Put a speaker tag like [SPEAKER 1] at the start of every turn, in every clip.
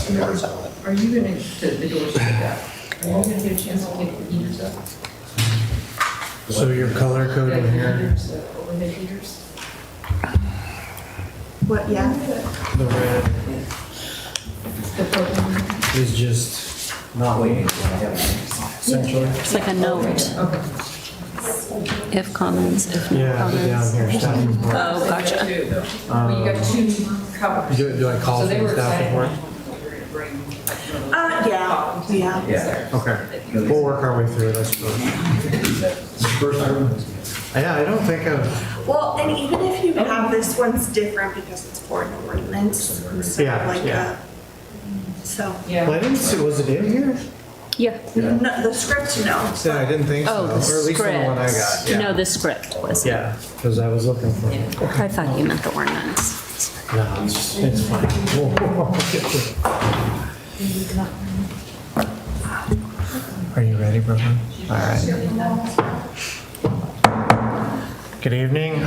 [SPEAKER 1] Are you going to, the doors to that? Are you going to get a chance to take the heaters up?
[SPEAKER 2] So your color code in here,
[SPEAKER 1] Heaters, overhead heaters?
[SPEAKER 3] What, yeah?
[SPEAKER 2] the red
[SPEAKER 1] The propane?
[SPEAKER 2] is just not waiting. Essentially.
[SPEAKER 4] It's like a note.
[SPEAKER 1] Okay.
[SPEAKER 4] If comments, if no
[SPEAKER 2] Yeah, down
[SPEAKER 4] comments.
[SPEAKER 2] here, staff report.
[SPEAKER 4] Oh, gotcha.
[SPEAKER 1] Well, you got two covers.
[SPEAKER 2] Do I call
[SPEAKER 1] So
[SPEAKER 2] for
[SPEAKER 1] they
[SPEAKER 2] the
[SPEAKER 1] were
[SPEAKER 2] staff
[SPEAKER 1] saying
[SPEAKER 2] report?
[SPEAKER 1] we're gonna bring.
[SPEAKER 3] Yeah.
[SPEAKER 2] Okay, we'll work our way through it, I suppose. Yeah, I don't think I've,
[SPEAKER 3] Well, and even if you have this one's different because it's for an ordinance instead
[SPEAKER 2] Yeah,
[SPEAKER 3] of like
[SPEAKER 2] yeah.
[SPEAKER 3] so.
[SPEAKER 2] well, I
[SPEAKER 1] Yeah.
[SPEAKER 2] didn't see, was it in here?
[SPEAKER 4] Yeah.
[SPEAKER 3] No, the script, no.
[SPEAKER 2] Yeah, I didn't think so,
[SPEAKER 4] Oh,
[SPEAKER 2] or
[SPEAKER 4] the
[SPEAKER 2] at least on the one I got,
[SPEAKER 4] script.
[SPEAKER 2] yeah.
[SPEAKER 4] No, the script was.
[SPEAKER 2] Yeah, because I was looking for it.
[SPEAKER 4] I thought you meant the ordinance.
[SPEAKER 2] No, it's fine. We'll get to it. Are you ready, brother? All right. Good evening.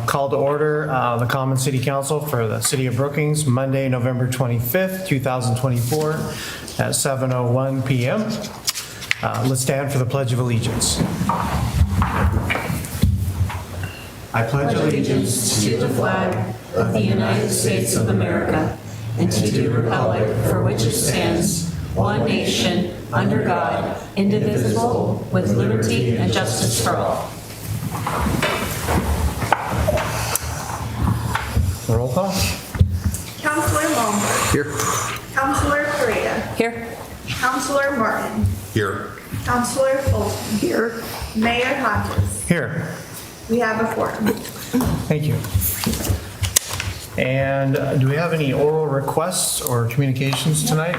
[SPEAKER 2] Call to order the Common City Council for the City of Brookings, Monday, November 25th, 2024 at 7:01 p.m. Let's stand for the Pledge of Allegiance. I pledge allegiance
[SPEAKER 4] To the flag of the United States of America and to the republic for which it stands, one nation, under God, indivisible, with liberty and justice for all.
[SPEAKER 2] Roll call.
[SPEAKER 3] Counselor Malmberg.
[SPEAKER 5] Here.
[SPEAKER 3] Counselor Correa.
[SPEAKER 4] Here.
[SPEAKER 3] Counselor Martin.
[SPEAKER 5] Here.
[SPEAKER 3] Counselor Fulton. Here. Mayor Hodges.
[SPEAKER 2] Here.
[SPEAKER 3] We have a quorum.
[SPEAKER 2] Thank you. And do we have any oral requests or communications tonight?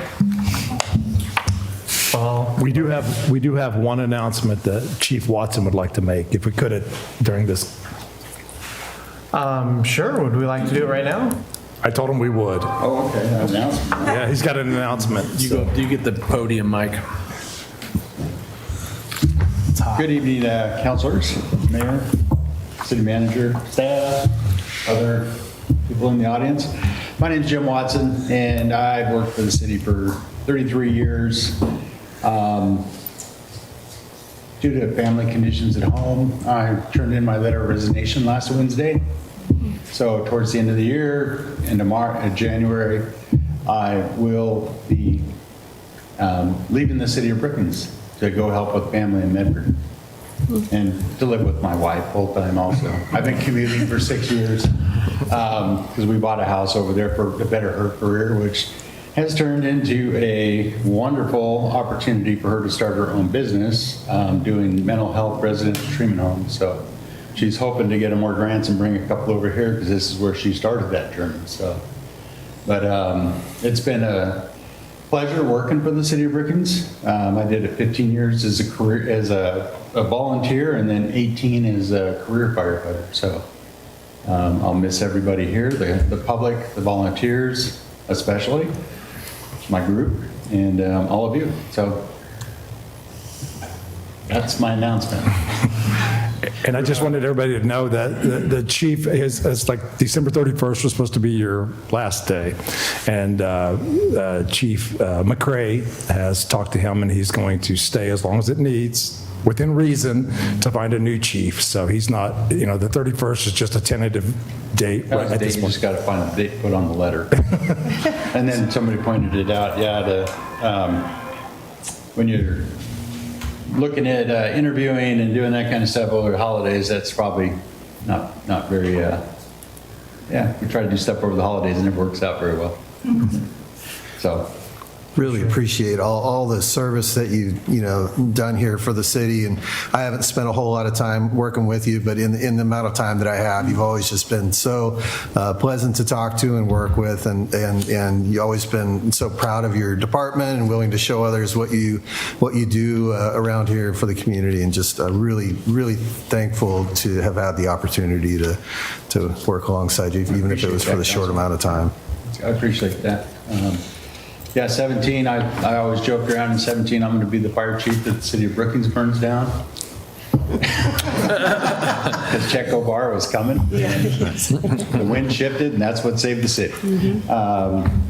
[SPEAKER 2] Paul?
[SPEAKER 6] We do have one announcement that Chief Watson would like to make, if we could during this.
[SPEAKER 2] Sure, would we like to do it right now?
[SPEAKER 6] I told him we would.
[SPEAKER 5] Oh, okay. Announcement.
[SPEAKER 6] Yeah, he's got an announcement.
[SPEAKER 7] You get the podium, Mike.
[SPEAKER 5] Good evening, councilors, mayor, city manager, staff, other people in the audience. My name is Jim Watson, and I've worked for the city for 33 years. Due to family conditions at home, I turned in my letter of resignation last Wednesday. So towards the end of the year, into January, I will be leaving the city of Brookings to go help with family in Medford and to live with my wife full time also. I've been commuting for 6 years because we bought a house over there to better her career, which has turned into a wonderful opportunity for her to start her own business doing mental health residential treatment homes. So she's hoping to get more grants and bring a couple over here because this is where she started that journey. So, but it's been a pleasure working for the city of Brookings. I did it 15 years as a career, as a volunteer, and then 18 as a career firefighter. So I'll miss everybody here, the public, the volunteers, especially my group, and all of you. So that's my announcement.
[SPEAKER 6] And I just wanted everybody to know that the chief is like December 31st was supposed to be your last day. And Chief McCrae has talked to him, and he's going to stay as long as it needs, within reason, to find a new chief. So he's not, the 31st is just a tentative date
[SPEAKER 5] That was
[SPEAKER 6] at
[SPEAKER 5] the
[SPEAKER 6] this
[SPEAKER 5] date, you
[SPEAKER 6] point.
[SPEAKER 5] just got to find a date to put on the letter. And then somebody pointed it out, when you're looking at interviewing and doing that kind of stuff over the holidays, that's probably not very, we try to do stuff over the holidays and it works out very well. So.
[SPEAKER 8] Really appreciate all the service that you've done here for the city, and I haven't spent a whole lot of time working with you, but in the amount of time that I have, you've always just been so pleasant to talk to and work with, and you've always been so proud of your department and willing to show others what you do around here for the community, and just really thankful to have had the opportunity to work alongside you, even if it was for the short amount of time.
[SPEAKER 5] I appreciate that. 17, I always joke around in 17, I'm going to be the fire chief that the city of Brookings burns down. Because Checo Bar was coming. The wind shifted, and that's what saved the city.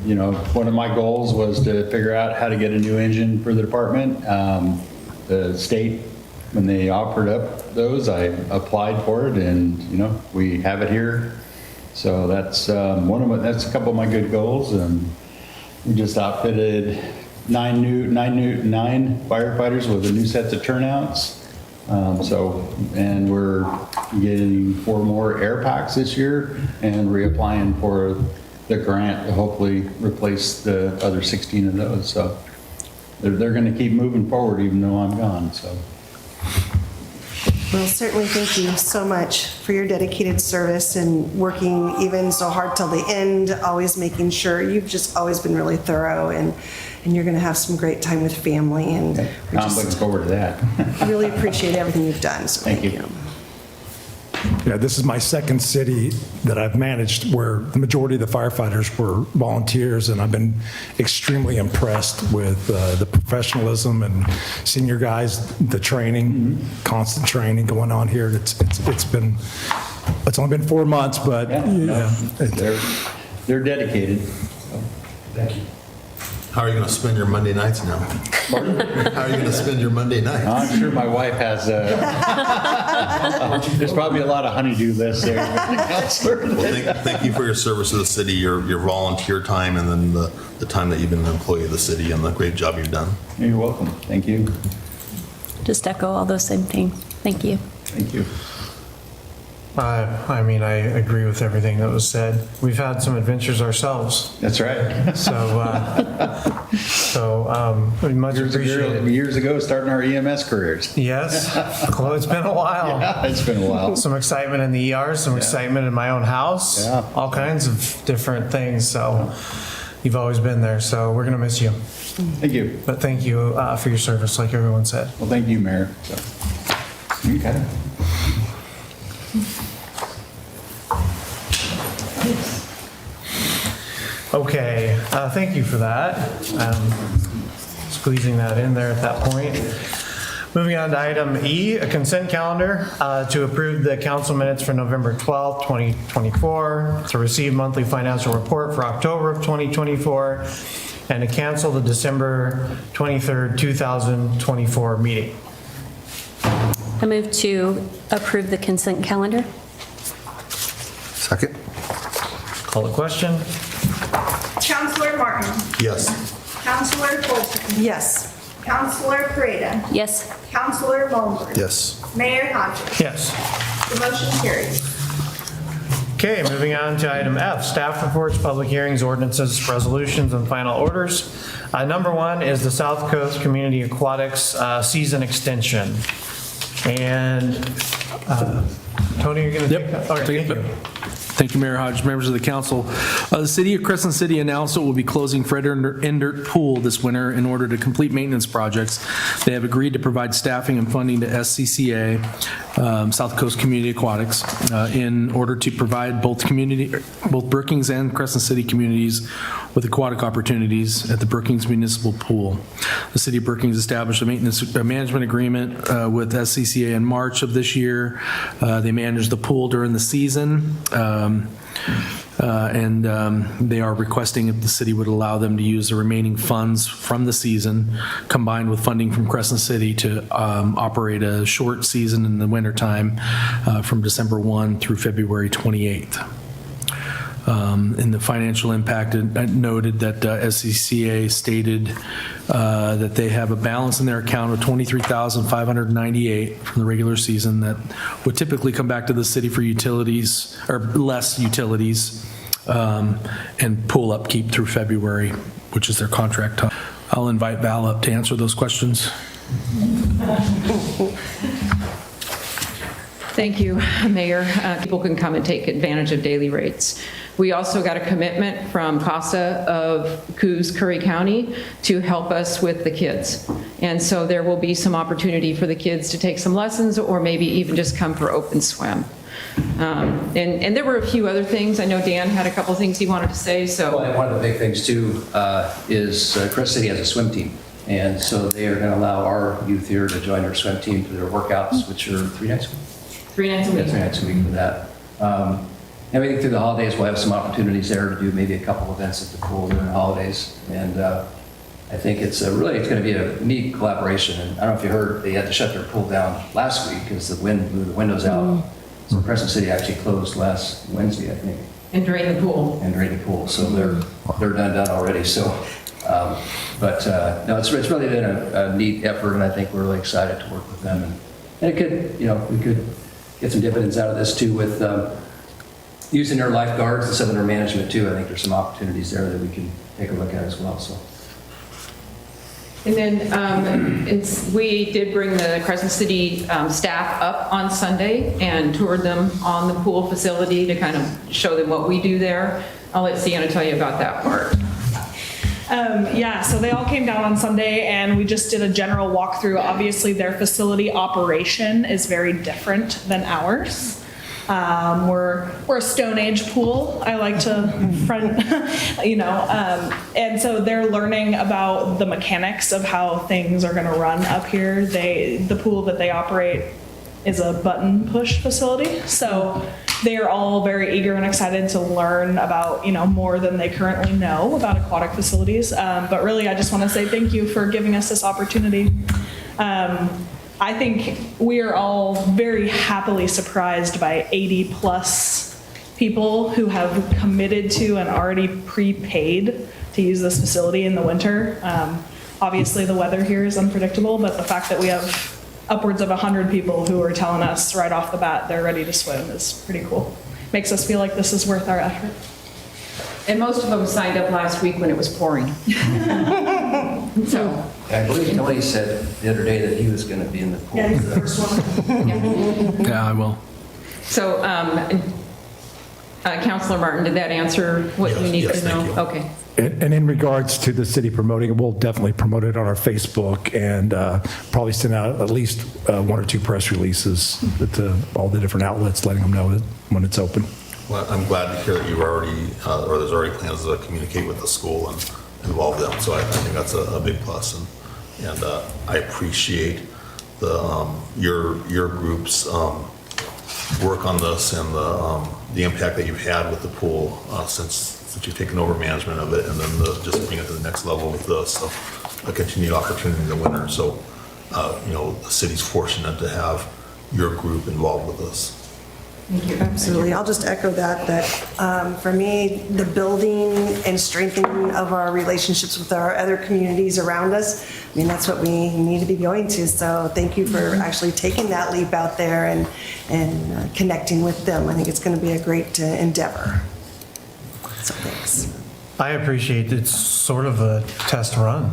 [SPEAKER 5] You know, one of my goals was to figure out how to get a new engine for the department. The state, when they offered up those, I applied for it, and, you know, we have it here. So that's that's a couple of my good goals, and we just outfitted nine firefighters with a new set of turnouts. And we're getting 4 more air packs this year and reapplying for the grant to hopefully replace the other 16 of those. So they're going to keep moving forward even though I'm gone. So.
[SPEAKER 3] Well, certainly thank you so much for your dedicated service and working even so hard till the end, always making sure. You've just always been really thorough, and you're going to have some great time with family. And
[SPEAKER 5] I'm looking forward to that.
[SPEAKER 3] really appreciate everything you've done. So thank you.
[SPEAKER 6] Yeah, this is my second city that I've managed where the majority of the firefighters were volunteers, and I've been extremely impressed with the professionalism and senior guys, the training, constant training going on here. It's only been 4 months, but
[SPEAKER 5] They're dedicated.
[SPEAKER 9] Thank you. How are you going to spend your Monday nights now? Pardon? How are you going to spend your Monday nights?
[SPEAKER 5] I'm sure my wife has there's probably a lot of honey-do lists there.
[SPEAKER 9] Well, thank you for your service to the city, your volunteer time, and then the time that you've been an employee of the city, and the great job you've done.
[SPEAKER 5] You're welcome. Thank you.
[SPEAKER 4] Just echo all those same things. Thank you.
[SPEAKER 5] Thank you.
[SPEAKER 2] I mean, I agree with everything that was said. We've had some adventures ourselves,
[SPEAKER 5] That's right.
[SPEAKER 2] so we much appreciate it.
[SPEAKER 5] Years ago, starting our EMS careers.
[SPEAKER 2] Yes, well, it's been a while.
[SPEAKER 5] Yeah, it's been a while.
[SPEAKER 2] Some excitement in the ER, some excitement in my own house,
[SPEAKER 5] Yeah.
[SPEAKER 2] all kinds of different things. So you've always been there. So we're gonna miss you,
[SPEAKER 5] Thank you.
[SPEAKER 2] but thank you for your service, like everyone said.
[SPEAKER 5] Well, thank you, Mayor. So, okay.
[SPEAKER 2] Okay, thank you for that. Squeezing that in there at that point. Moving on to item E, a consent calendar to approve the council minutes for November 12th, 2024, to receive monthly financial report for October of 2024, and to cancel the December 23rd, 2024 meeting.
[SPEAKER 4] I move to approve the consent calendar.
[SPEAKER 8] Second?
[SPEAKER 2] Call the question.
[SPEAKER 3] Counselor Martin.
[SPEAKER 9] Yes.
[SPEAKER 3] Counselor Fulton. Yes. Counselor Pareda.
[SPEAKER 4] Yes.
[SPEAKER 3] Counselor Mulder.
[SPEAKER 8] Yes.
[SPEAKER 3] Mayor Hodges.
[SPEAKER 2] Yes.
[SPEAKER 3] The motion carries.
[SPEAKER 2] Okay, moving on to item F, staff reports, public hearings, ordinances, resolutions, and final orders. Number 1 is the South Coast Community Aquatics season extension. And Tony, you're going to take that? All right, thank you.
[SPEAKER 7] Thank you, Mayor Hodges, members of the council. The city of Crescent City announced it will be closing Fred Endert Pool this winter in order to complete maintenance projects. They have agreed to provide staffing and funding to SCCA, South Coast Community Aquatics, in order to provide both Brookings and Crescent City communities with aquatic opportunities at the Brookings Municipal Pool. The city of Brookings established a management agreement with SCCA in March of this year. They manage the pool during the season. They are requesting if the city would allow them to use the remaining funds from the season combined with funding from Crescent City to operate a short season in the wintertime from December 1 through February 28th. In the financial impact, it noted that SCCA stated that they have a balance in their account of $23,598 from the regular season that would typically come back to the city for utilities or less utilities and pool upkeep through February, which is their contract time. I'll invite Val up to answer those questions.
[SPEAKER 1] Thank you, Mayor. People can come and take advantage of daily rates. We also got a commitment from CASA of Coos Curry County to help us with the kids. And so there will be some opportunity for the kids to take some lessons or maybe even just come for open swim. And there were a few other things. I know Dan had a couple things he wanted to say, so.
[SPEAKER 10] Well, and one of the big things too is Crescent City has a swim team. And so they are going to allow our youth here to join their swim team for their workouts, which are 3 nights a week.
[SPEAKER 1] 3 nights a
[SPEAKER 10] Yeah,
[SPEAKER 1] week.
[SPEAKER 10] 3 nights a week for that. And I think through the holidays, we'll have some opportunities there to do maybe a couple events at the pool during the holidays. And I think it's going to be a neat collaboration. And I don't know if you heard, they had to shut their pool down last week because the wind blew the windows out. So Crescent City actually closed last Wednesday, I think,
[SPEAKER 1] And drain the pool.
[SPEAKER 10] and drained the pool. So they're done already. So, no, it's really been a neat effort, and I think we're really excited to work with them. And it could, we could get some dividends out of this too with using their lifeguards and some of their management too. I think there's some opportunities there that we can take a look at as well. So.
[SPEAKER 1] And then we did bring the Crescent City staff up on Sunday and toured them on the pool facility to kind of show them what we do there. I'll let Sienna tell you about that part.
[SPEAKER 11] Yeah, so they all came down on Sunday and we just did a general walkthrough. Obviously, their facility operation is very different than ours. We're a Stone Age pool. I like to front, and so they're learning about the mechanics of how things are going to run up here. The pool that they operate is a button push facility, so they are all very eager and excited to learn about more than they currently know about aquatic facilities. But really, I just want to say thank you for giving us this opportunity. I think we are all very happily surprised by 80 plus people who have committed to and already prepaid to use this facility in the winter. Obviously the weather here is unpredictable, but the fact that we have upwards of 100 people who are telling us right off the bat they're ready to swim is pretty cool. Makes us feel like this is worth our effort.
[SPEAKER 1] And most of them signed up last week when it was pouring. So.
[SPEAKER 10] I believe Tony said the other day that he was going to be in the pool.
[SPEAKER 11] Yeah, he's the first one.
[SPEAKER 7] Yeah, I will.
[SPEAKER 1] So, Councilor Martin, did that answer what you need
[SPEAKER 9] Yes,
[SPEAKER 1] to know?
[SPEAKER 9] thank you.
[SPEAKER 1] Okay.
[SPEAKER 6] And in regards to the city promoting it, we'll definitely promote it on our Facebook and probably send out at least 1 or 2 press releases to all the different outlets, letting them know when it's open.
[SPEAKER 9] Well, I'm glad to hear that you've already, or there's already plans to communicate with the school and involve them. So I think that's a big plus. And I appreciate your group's work on this and the impact that you've had with the pool since you've taken over management of it, and then just bring it to the next level with a continued opportunity in the winter. So, the city's fortunate to have your group involved with this.
[SPEAKER 1] Thank you.
[SPEAKER 3] Absolutely. I'll just echo that for me, the building and strengthening of our relationships with our other communities around us, I mean, that's what we need to be going to. So thank you for actually taking that leap out there and connecting with them. I think it's going to be a great endeavor. So thanks.
[SPEAKER 2] I appreciate it's sort of a test run,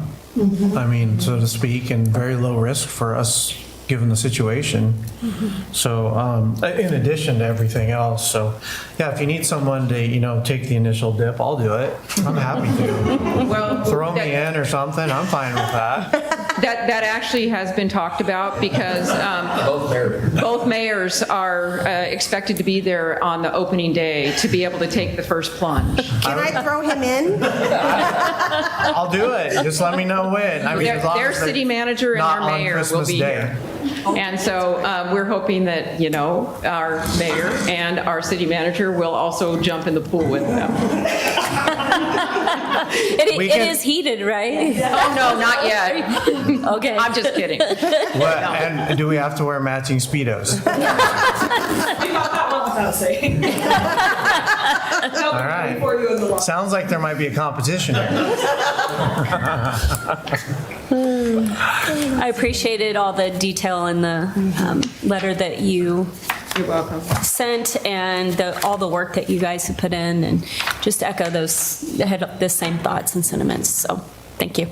[SPEAKER 2] I mean, so to speak, and very low risk for us given the situation. So in addition to everything else, so yeah, if you need someone to, take the initial dip, I'll do it. I'm happy to.
[SPEAKER 1] Well,
[SPEAKER 2] Throw me in or something, I'm fine with that.
[SPEAKER 1] That actually has been talked about because both mayors are expected to be there on the opening day to be able to take the first plunge.
[SPEAKER 3] Can I throw him in?
[SPEAKER 2] I'll do it, just let me know when. I mean, as long
[SPEAKER 1] Their
[SPEAKER 2] as they're
[SPEAKER 1] city manager and
[SPEAKER 2] not
[SPEAKER 1] our
[SPEAKER 2] on
[SPEAKER 1] mayor will
[SPEAKER 2] Christmas
[SPEAKER 1] be
[SPEAKER 2] Day.
[SPEAKER 1] here. And so we're hoping that, our mayor and our city manager will also jump in the pool with them.
[SPEAKER 4] It is heated, right?
[SPEAKER 1] Oh, no, not yet.
[SPEAKER 4] Okay.
[SPEAKER 1] I'm just kidding.
[SPEAKER 2] What, and do we have to wear matching Speedos?
[SPEAKER 11] We got that one without saying.
[SPEAKER 2] All right.
[SPEAKER 11] Before you in the water.
[SPEAKER 2] Sounds like there might be a competition here.
[SPEAKER 4] I appreciated all the detail in the letter that you
[SPEAKER 1] You're welcome.
[SPEAKER 4] sent and all the work that you guys have put in, and just echo those, I had the same thoughts and sentiments, so thank you.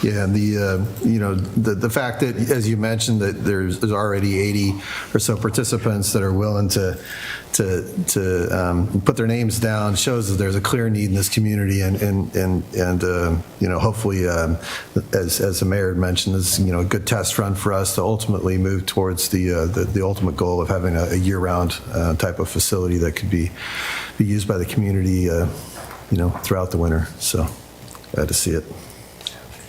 [SPEAKER 8] Yeah, and the fact that, as you mentioned, that there's already 80 or so participants that are willing to put their names down shows that there's a clear need in this community, and hopefully, as the mayor had mentioned, this is a good test run for us to ultimately move towards the ultimate goal of having a year-round type of facility that could be used by the community, throughout the winter. So glad to see it.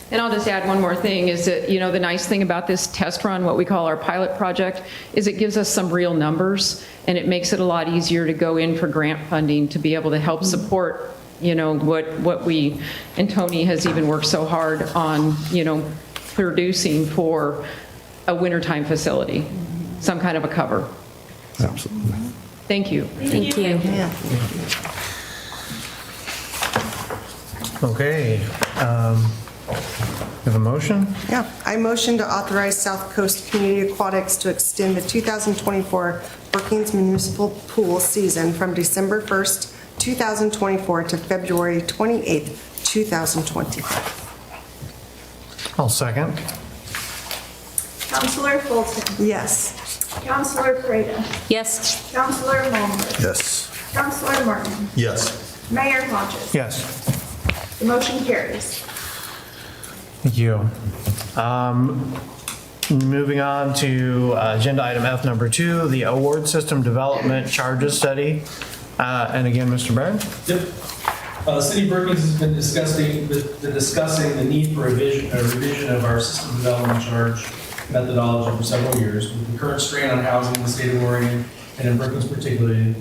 [SPEAKER 1] And I'll just add one more thing, is that, the nice thing about this test run, what we call our pilot project, is it gives us some real numbers, and it makes it a lot easier to go in for grant funding to be able to help support, what we, and Tony has even worked so hard on, producing for a wintertime facility, some kind of a cover.
[SPEAKER 6] Absolutely.
[SPEAKER 1] Thank you.
[SPEAKER 4] Thank you.
[SPEAKER 3] Yeah.
[SPEAKER 2] Okay. We have a motion?
[SPEAKER 3] Yeah, I motion to authorize South Coast Community Aquatics to extend the 2024 Brookings Municipal Pool season from December 1st, 2024 to February 28th, 2025.
[SPEAKER 2] I'll second.
[SPEAKER 12] Counselor Fulton.
[SPEAKER 3] Yes.
[SPEAKER 12] Counselor Freda.
[SPEAKER 4] Yes.
[SPEAKER 12] Counselor Mulder.
[SPEAKER 8] Yes.
[SPEAKER 12] Counselor Martin.
[SPEAKER 9] Yes.
[SPEAKER 12] Mayor Hodges.
[SPEAKER 2] Yes.
[SPEAKER 12] The motion carries.
[SPEAKER 2] Thank you. Moving on to agenda item F number 2, the award system development charges study. And again, Mr. Barron?
[SPEAKER 7] Yep. The City of Brookings has been discussing the need for a revision of our system development charge methodology for several years. With the current strain on housing in the state of Oregon, and in Brookings particularly,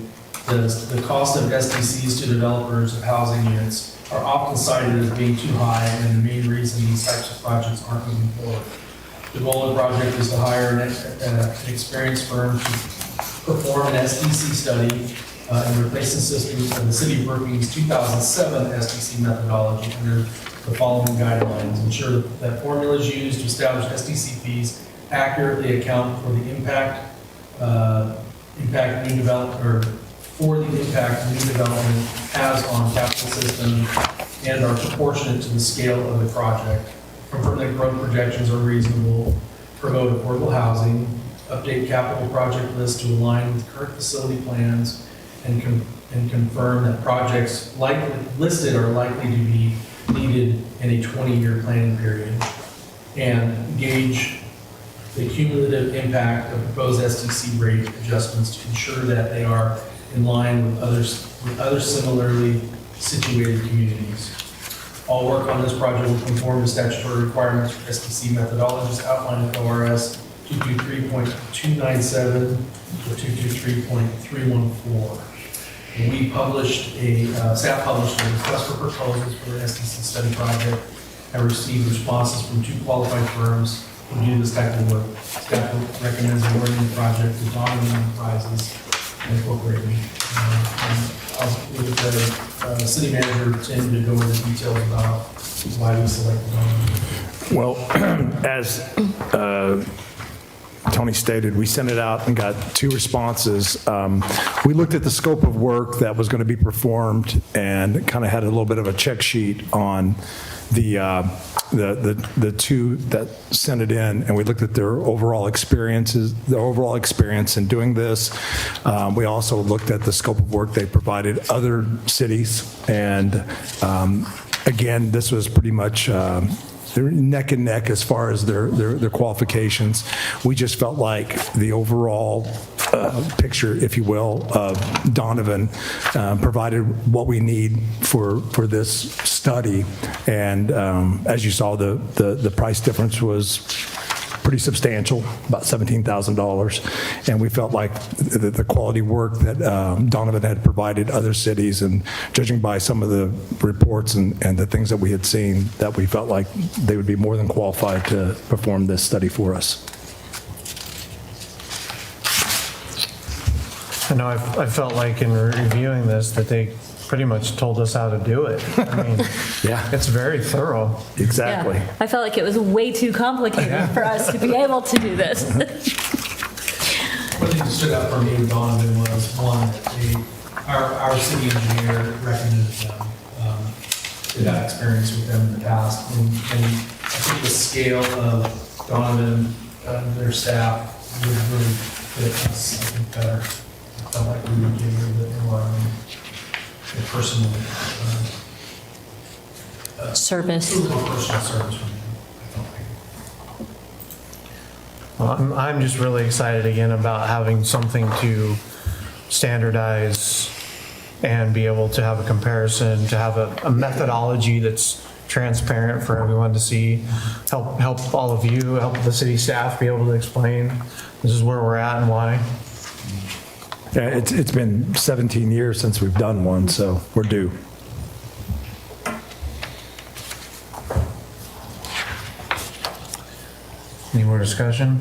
[SPEAKER 7] the cost of SDCs to developers of housing units are often cited as being too high, and the main reason these types of projects aren't moving forward. The goal of the project is to hire an experienced firm to perform an SDC study and replace the system of the City of Brookings' 2007 SDC methodology under the following guidelines. Ensure that formulas used to establish SDC fees accurately account for the impact new development has on capital systems and are proportionate to the scale of the project. Confirm that growth projections are reasonable, promote affordable housing, update capital project lists to align with current facility plans, and confirm that projects listed are likely to be needed in a 20-year planning period, and gauge the cumulative impact of proposed SDC rate adjustments to ensure that they are in line with other similarly situated communities. All work on this project will conform to statutory requirements for SDC methodologies outlined in ORS 223.297 to 223.314. We published staff published a request for proposals for the SDC study project and received responses from 2 qualified firms who do this type of work. Staff recommends awarding the project to Donovan Enterprises Incorporated. I'll leave the city manager, Tim, to go into the details about why we selected Donovan.
[SPEAKER 6] Well, as Tony stated, we sent it out and got 2 responses. We looked at the scope of work that was going to be performed and kind of had a little bit of a check sheet on the 2 that sent it in, and we looked at their overall experience in doing this. We also looked at the scope of work they provided other cities, and again, this was pretty much they're neck and neck as far as their qualifications. We just felt like the overall picture, if you will, of Donovan provided what we need for this study. And as you saw, the price difference was pretty substantial, about $17,000. And we felt like the quality work that Donovan had provided other cities, and judging by some of the reports and the things that we had seen, that we felt like they would be more than qualified to perform this study for us.
[SPEAKER 2] I know I felt like in reviewing this that they pretty much told us how to do it. I mean,
[SPEAKER 6] Yeah.
[SPEAKER 2] it's very thorough.
[SPEAKER 6] Exactly.
[SPEAKER 4] Yeah. I felt like it was way too complicated for us to be able to do this.
[SPEAKER 7] One thing that stood out for me with Donovan was, one, our city engineer recommended them. They've had experience with them in the past. And I think the scale of Donovan and their staff would really fit us, I think, better. I felt like we would get a little bit more personal
[SPEAKER 4] Service.
[SPEAKER 7] personal service from them, I felt like.
[SPEAKER 2] Well, I'm just really excited again about having something to standardize and be able to have a comparison, to have a methodology that's transparent for everyone to see, help all of you, help the city staff be able to explain this is where we're at and why.
[SPEAKER 6] Yeah, it's been 17 years since we've done one, so we're due.
[SPEAKER 2] Any more discussion?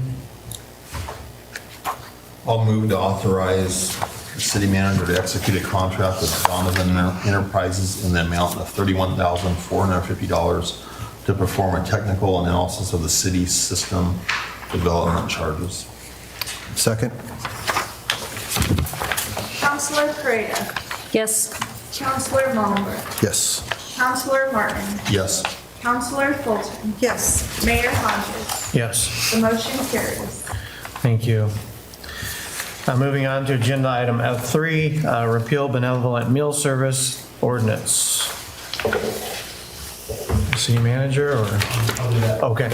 [SPEAKER 9] I'll move to authorize the city manager to execute a contract with Donovan Enterprises in the amount of $31,450 to perform a technical analysis of the city's system development charges.
[SPEAKER 8] Second?
[SPEAKER 12] Counselor Pereira.
[SPEAKER 4] Yes.
[SPEAKER 12] Counselor Mullenberg.
[SPEAKER 8] Yes.
[SPEAKER 12] Counselor Martin.
[SPEAKER 9] Yes.
[SPEAKER 12] Counselor Fulton.
[SPEAKER 3] Yes.
[SPEAKER 12] Mayor Hodges.
[SPEAKER 2] Yes.
[SPEAKER 12] The motion carries.
[SPEAKER 2] Thank you. Moving on to agenda item F3, repeal benevolent meal service ordinance. City manager or?
[SPEAKER 7] I'll do that.
[SPEAKER 2] Okay.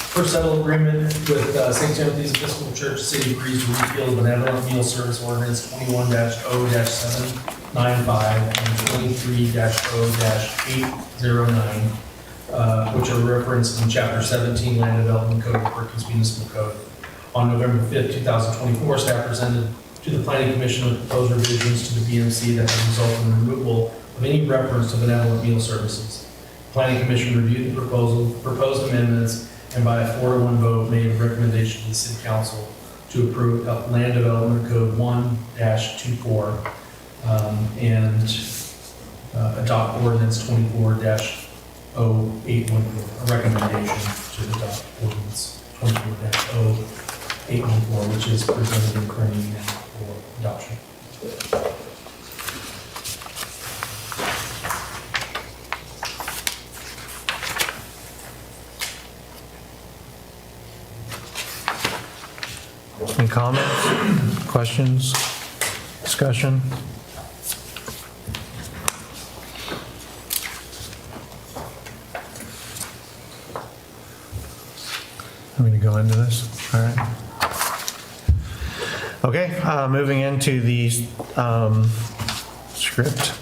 [SPEAKER 7] First settle agreement with St. Timothy's Episcopal Church, City agrees to repeal the benevolent meal service ordinance 21-0-795 and 23-0-809, which are referenced in Chapter 17 Land Development Code of Brookings Municipal Code. On November 5th, 2024, staff presented to the Planning Commission with proposed revisions to the BMC that have resulted in the removal of any reference to benevolent meal services. The Planning Commission reviewed the proposed amendments, and by a 4-to-1 vote made a recommendation to the City Council to approve Land Development Code 1-24 and adopt Ordinance 24-0814, a recommendation to adopt Ordinance 24-0814, which is presented in printing now for adoption.
[SPEAKER 2] Any comments, questions, discussion? I'm going to go into this. All right. Okay, moving into the script.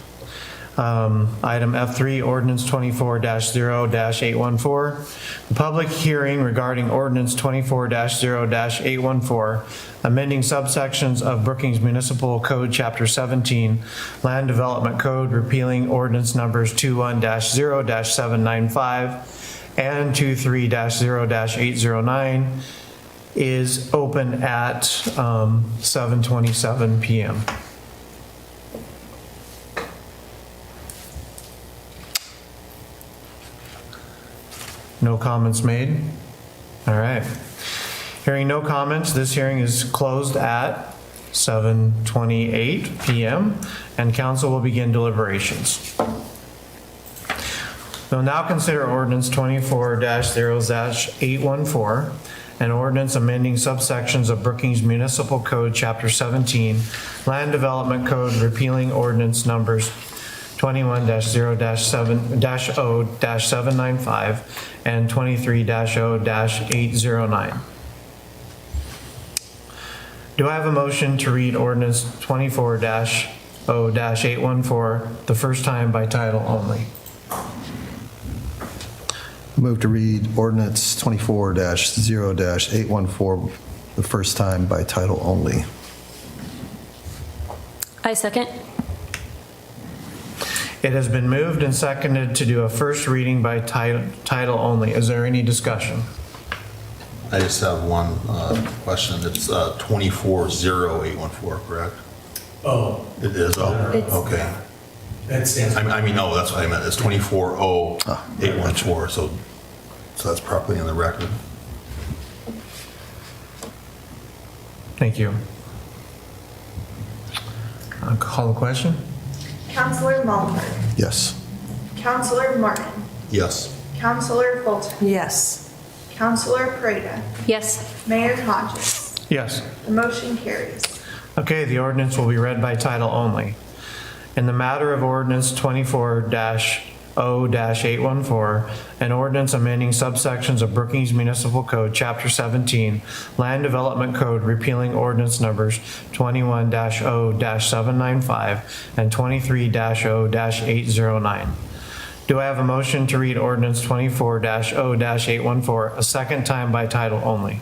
[SPEAKER 2] Item F3, Ordinance 24-0-814. The public hearing regarding Ordinance 24-0-814, amending subsections of Brookings Municipal Code, Chapter 17, Land Development Code, repealing ordinance numbers 21-0-795 and 23-0-809, is open at 7:27 p.m. No comments made? All right. Hearing no comments, this hearing is closed at 7:28 p.m. and council will begin deliberations. We'll now consider ordinance 24-0-814, an ordinance amending subsections of Brookings Municipal Code, Chapter 17, Land Development Code, repealing ordinance numbers 21-0-795 and 23-0-809. Do I have a motion to read ordinance 24-0-814 the first time by title only?
[SPEAKER 8] Move to read ordinance 24-0-814 the first time by title only.
[SPEAKER 4] I second.
[SPEAKER 2] It has been moved and seconded to do a first reading by title only. Is there any discussion?
[SPEAKER 9] I just have one question. It's 24-0-814, correct?
[SPEAKER 7] Oh,
[SPEAKER 9] It is, okay.
[SPEAKER 7] that stands for.
[SPEAKER 9] I mean, no, that's what I meant. It's 24-0-814, so that's properly in the record.
[SPEAKER 2] Thank you. I'll call the question.
[SPEAKER 12] Counselor Mullenberg.
[SPEAKER 8] Yes.
[SPEAKER 12] Counselor Martin.
[SPEAKER 9] Yes.
[SPEAKER 12] Counselor Fulton.
[SPEAKER 3] Yes.
[SPEAKER 12] Counselor Pereira.
[SPEAKER 4] Yes.
[SPEAKER 12] Mayor Hodges.
[SPEAKER 2] Yes.
[SPEAKER 12] The motion carries.
[SPEAKER 2] Okay, the ordinance will be read by title only. In the matter of ordinance 24-0-814, an ordinance amending subsections of Brookings Municipal Code, Chapter 17, Land Development Code, repealing ordinance numbers 21-0-795 and 23-0-809. Do I have a motion to read ordinance 24-0-814 a second time by title only?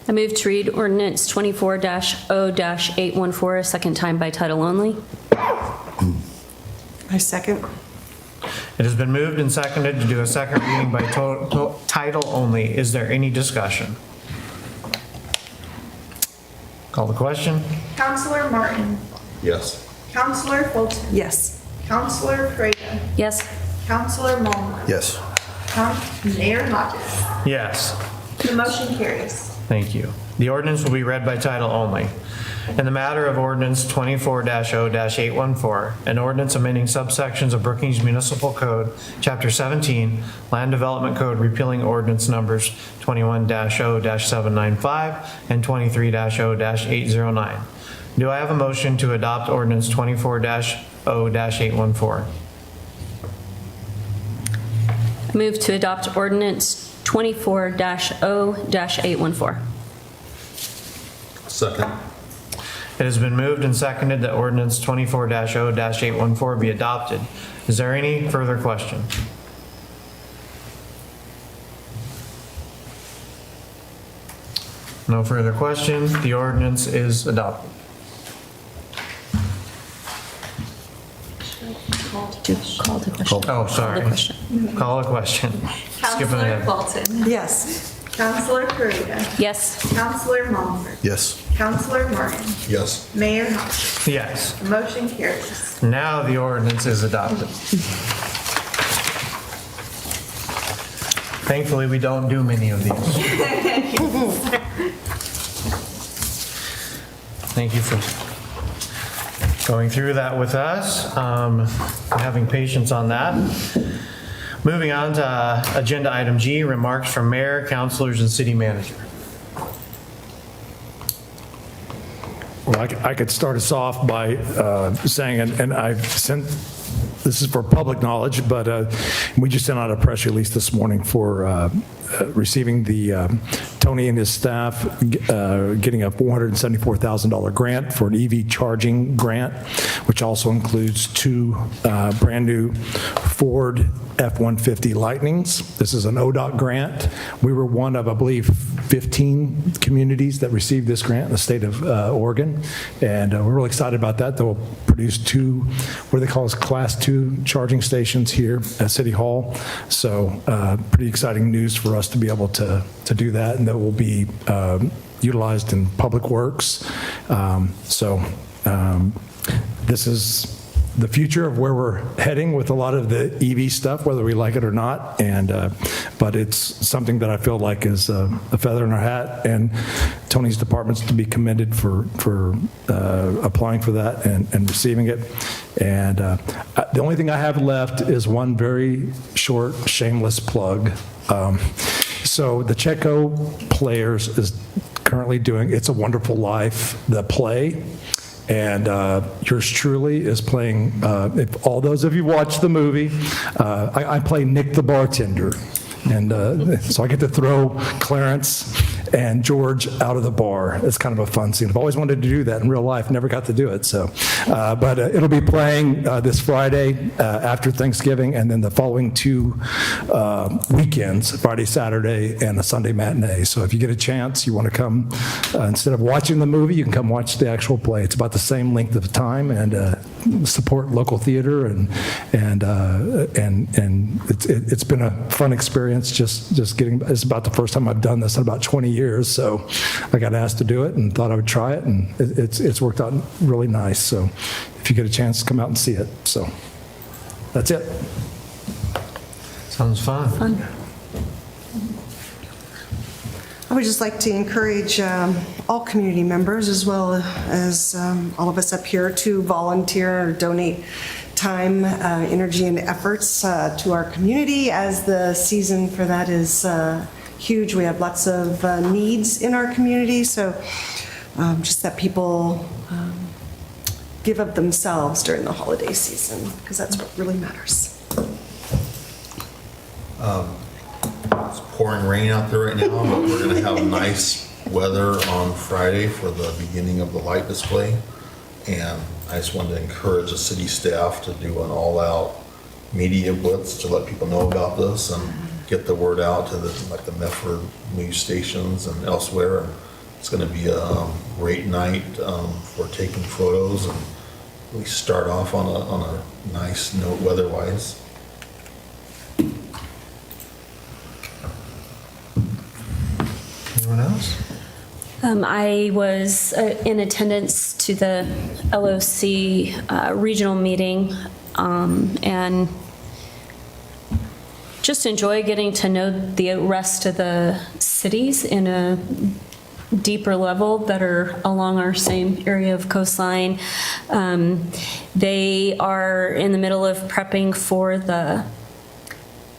[SPEAKER 4] I move to read ordinance 24-0-814 a second time by title only.
[SPEAKER 3] I second.
[SPEAKER 2] It has been moved and seconded to do a second reading by title only. Is there any discussion? Call the question.
[SPEAKER 12] Counselor Martin.
[SPEAKER 9] Yes.
[SPEAKER 12] Counselor Fulton.
[SPEAKER 3] Yes.
[SPEAKER 12] Counselor Prada.
[SPEAKER 4] Yes.
[SPEAKER 12] Counselor Mulner.
[SPEAKER 8] Yes.
[SPEAKER 12] Mayor Hodges.
[SPEAKER 2] Yes.
[SPEAKER 12] The motion carries.
[SPEAKER 2] Thank you. The ordinance will be read by title only. In the matter of ordinance 24-0-814, an ordinance amending subsections of Brookings Municipal Code, Chapter 17, Land Development Code, repealing ordinance numbers 21-0-795 and 23-0-809. Do I have a motion to adopt ordinance 24-0-814?
[SPEAKER 4] I move to adopt ordinance 24-0-814.
[SPEAKER 9] Second.
[SPEAKER 2] It has been moved and seconded that ordinance 24-0-814 be adopted. Is there any further question? No further question. The ordinance is adopted.
[SPEAKER 4] To call the question.
[SPEAKER 2] Oh, sorry.
[SPEAKER 4] Call the question.
[SPEAKER 2] Call a question. Skipping
[SPEAKER 12] Counselor
[SPEAKER 2] ahead.
[SPEAKER 12] Fulton.
[SPEAKER 3] Yes.
[SPEAKER 12] Counselor Prada.
[SPEAKER 4] Yes.
[SPEAKER 12] Counselor Mulner.
[SPEAKER 8] Yes.
[SPEAKER 12] Counselor Martin.
[SPEAKER 9] Yes.
[SPEAKER 12] Mayor Hodges.
[SPEAKER 2] Yes.
[SPEAKER 12] The motion carries.
[SPEAKER 2] Now the ordinance is adopted. Thankfully, we don't do many of these. Thank you for going through that with us, having patience on that. Moving on to agenda item G, remarks from mayor, councilors, and city manager.
[SPEAKER 6] Well, I could start us off by saying, and I've sent, this is for public knowledge, but we just sent out a press release this morning for receiving the Tony and his staff getting a $474,000 grant for an EV charging grant, which also includes 2 brand new Ford F-150 Lightnings. This is an ODOT grant. We were one of, I believe, 15 communities that received this grant in the state of Oregon, and we're really excited about that. They'll produce 2, what do they call us, Class 2 charging stations here at City Hall. So pretty exciting news for us to be able to do that, and that will be utilized in public works. This is the future of where we're heading with a lot of the EV stuff, whether we like it or not. But it's something that I feel like is a feather in our hat, and Tony's department's to be commended for applying for that and receiving it. And the only thing I have left is one very short, shameless plug. So the Checo Players is currently doing It's a Wonderful Life, the play. And yours truly is playing, if all those of you watch the movie, I play Nick the bartender. And so I get to throw Clarence and George out of the bar. It's kind of a fun scene. I've always wanted to do that in real life, never got to do it. So, but it'll be playing this Friday after Thanksgiving, and then the following 2 weekends, Friday, Saturday, and a Sunday matinee. So if you get a chance, you want to come, instead of watching the movie, you can come watch the actual play. It's about the same length of time, and support local theater, and it's been a fun experience. Just getting, it's about the first time I've done this in about 20 years, so I got asked to do it and thought I would try it, and it's worked out really nice. So if you get a chance, come out and see it. So that's it.
[SPEAKER 2] Sounds fun.
[SPEAKER 3] I would just like to encourage all community members, as well as all of us up here, to volunteer or donate time, energy, and efforts to our community, as the season for that is huge. We have lots of needs in our community, so just that people give of themselves during the holiday season, because that's what really matters.
[SPEAKER 9] It's pouring rain out there right now, but we're going to have nice weather on Friday for the beginning of the light display. And I just wanted to encourage the city staff to do an all-out media blitz to let people know about this and get the word out to the Medford news stations and elsewhere. And it's going to be a great night for taking photos, and we start off on a nice note weather-wise.
[SPEAKER 2] Anyone else?
[SPEAKER 13] I was in attendance to the LOC regional meeting and just enjoy getting to know the rest of the cities in a deeper level that are along our same area of coastline. They are in the middle of prepping for the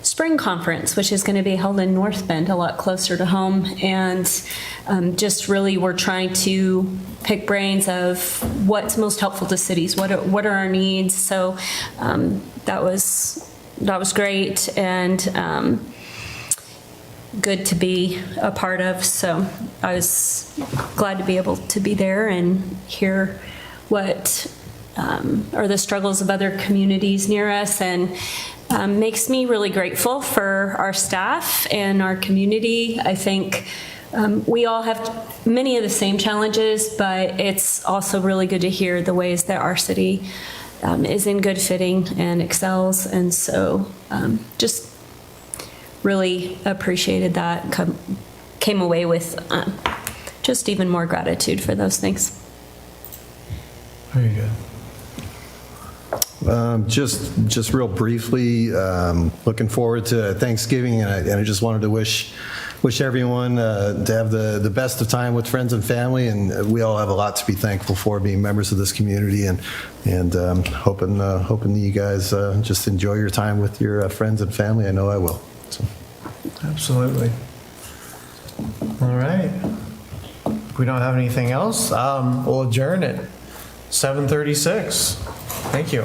[SPEAKER 13] spring conference, which is going to be held in North Bend, a lot closer to home. And just really we're trying to pick brains of what's most helpful to cities, what are our needs. So that was great and good to be a part of. So I was glad to be able to be there and hear what are the struggles of other communities near us, and makes me really grateful for our staff and our community. I think we all have many of the same challenges, but it's also really good to hear the ways that our city is in good fitting and excels. And so just really appreciated that, came away with just even more gratitude for those things.
[SPEAKER 2] Very good.
[SPEAKER 8] Just real briefly, looking forward to Thanksgiving, and I just wanted to wish everyone to have the best of time with friends and family, and we all have a lot to be thankful for being members of this community, and hoping that you guys just enjoy your time with your friends and family. I know I will. So.
[SPEAKER 2] Absolutely. All right. If we don't have anything else, we'll adjourn at 7:36. Thank you.